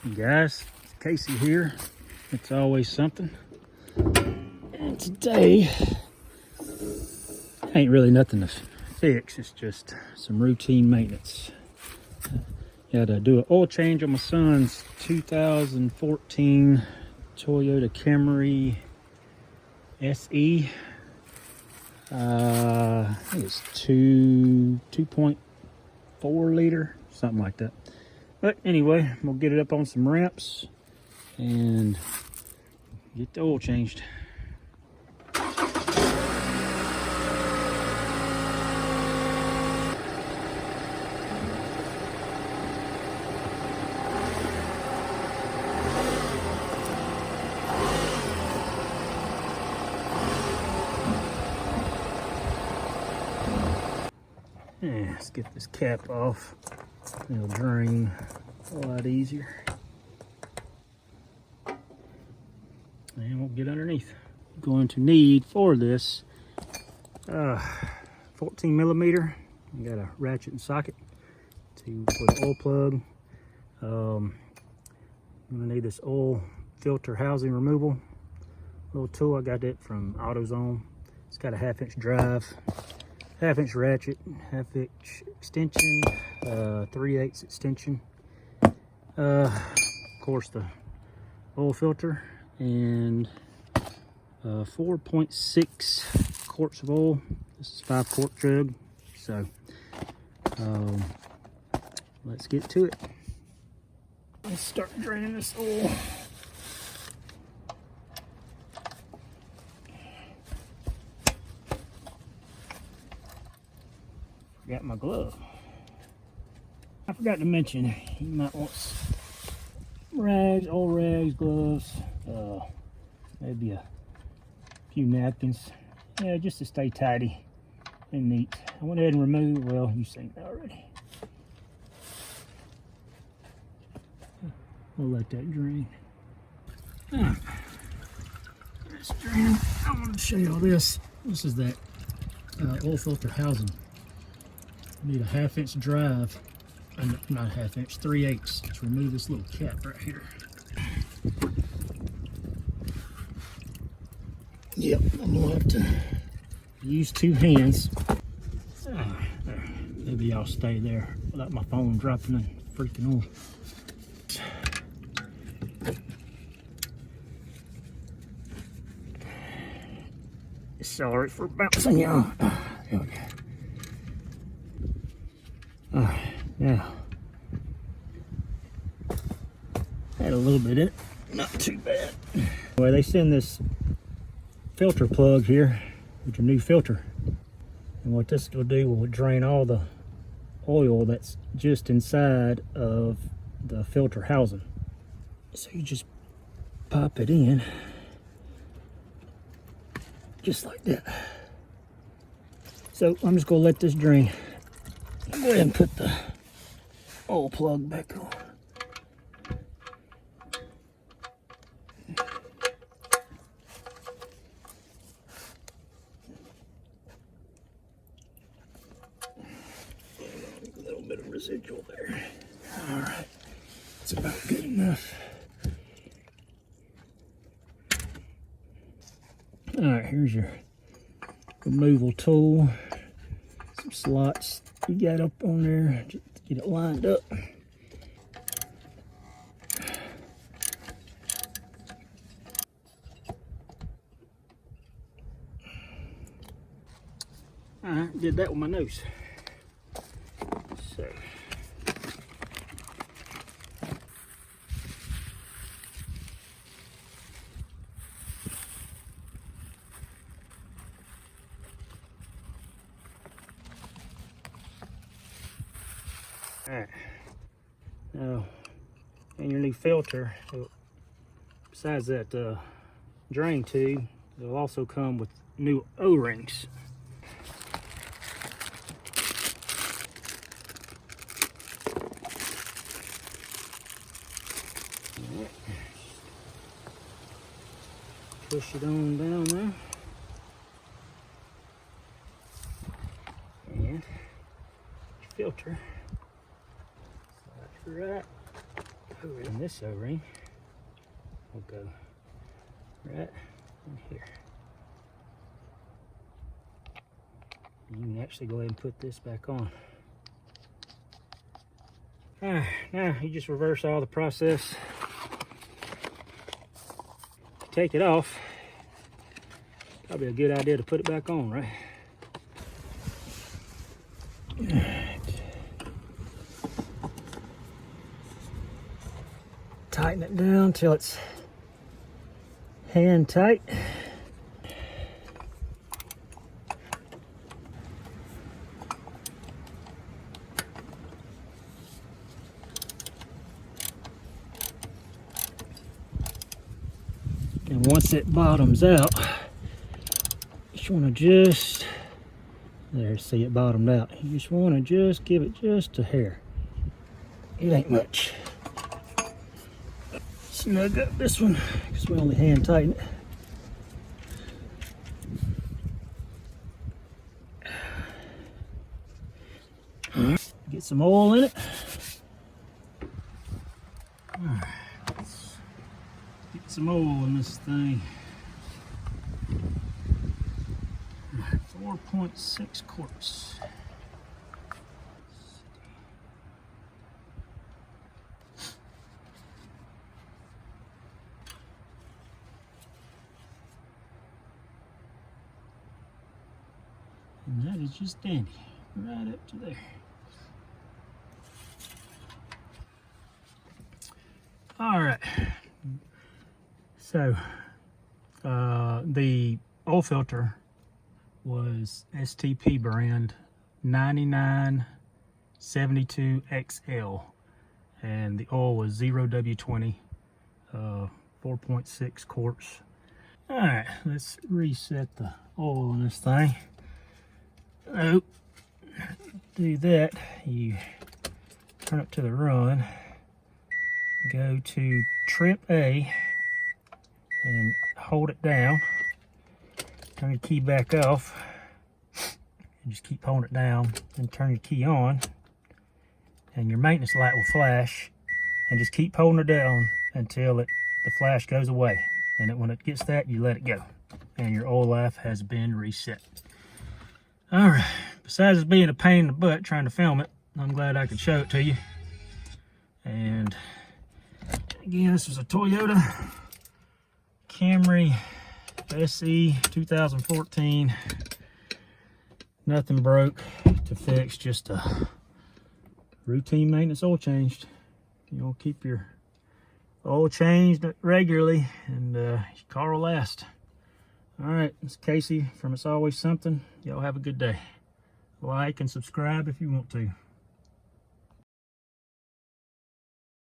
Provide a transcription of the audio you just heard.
Hey guys, it's Casey here. It's always something. And today, ain't really nothing to fix. It's just some routine maintenance. Got to do an oil change on my son's 2014 Toyota Camry SE. I think it's 2.4 liter, something like that. But anyway, we'll get it up on some ramps and get the oil changed. Yeah, let's get this cap off. It'll drain a lot easier. And we'll get underneath. Going to need for this 14 millimeter. I got a ratchet and socket for the oil plug. I'm gonna need this oil filter housing removal little tool. I got it from AutoZone. It's got a 1/2 inch drive, 1/2 inch ratchet, 1/2 inch extension, 3/8 extension. Of course, the oil filter and 4.6 quarts of oil. This is 5-quart jug. So let's get to it. Let's start draining this oil. Forgot my glove. I forgot to mention, you might want rags, old rags, gloves, maybe a few napkins. Yeah, just to stay tidy and neat. I went ahead and removed, well, you've seen that already. We'll let that drain. Let's drain. I want to show you all this. This is that oil filter housing. Need a 1/2 inch drive, not 1/2 inch, 3/8 to remove this little cap right here. Yep, I'm gonna have to use 2 hands. Maybe I'll stay there without my phone dropping and freaking off. Sorry for bouncing y'all. There we go. Now, had a little bit in it, not too bad. Well, they send this filter plug here with your new filter, and what this will do will drain all the oil that's just inside of the filter housing. So you just pop it in, just like that. So I'm just gonna let this drain. Go ahead and put the oil plug back on. A little bit of residual there. All right, it's about good enough. All right, here's your removal tool. Some slots you got up on there just to get it lined up. All right, did that with my nose. So. Alright, now in your new filter, besides that drain tube, it'll also come with new O-rings. Push it on down there. And filter. That's right. And this O-ring will go right in here. You can actually go ahead and put this back on. Alright, now you just reverse all the process. Take it off. Probably a good idea to put it back on, right? Alright. Tighten it down till it's hand tight. And once it bottoms out, you just want to there, see it bottomed out. You just want to just give it just a hair. It ain't much. Snug up this one because we only hand tighten it. Get some oil in it. Alright, let's get some oil in this thing. 4.6 quarts. And that is just dandy, right up to there. All right, so the oil filter was STP brand 9972XL, and the oil was 0W20, 4.6 quarts. All right, let's reset the oil in this thing. So, do that, you turn it to the run, go to trip A and hold it down, turn your key back off and just keep holding it down, and turn your key on and your maintenance light will flash, and just keep holding it down until the flash goes away, and when it gets that, you let it go and your oil life has been reset. All right, besides it being a pain in the butt trying to film it, I'm glad I could show it to you. And again, this was a Toyota Camry SE 2014. Nothing broke to fix, just a routine maintenance oil changed. You'll keep your oil changed regularly and your car will last. All right, it's Casey from It's Always Something. Y'all have a good day. Like and subscribe if you want to.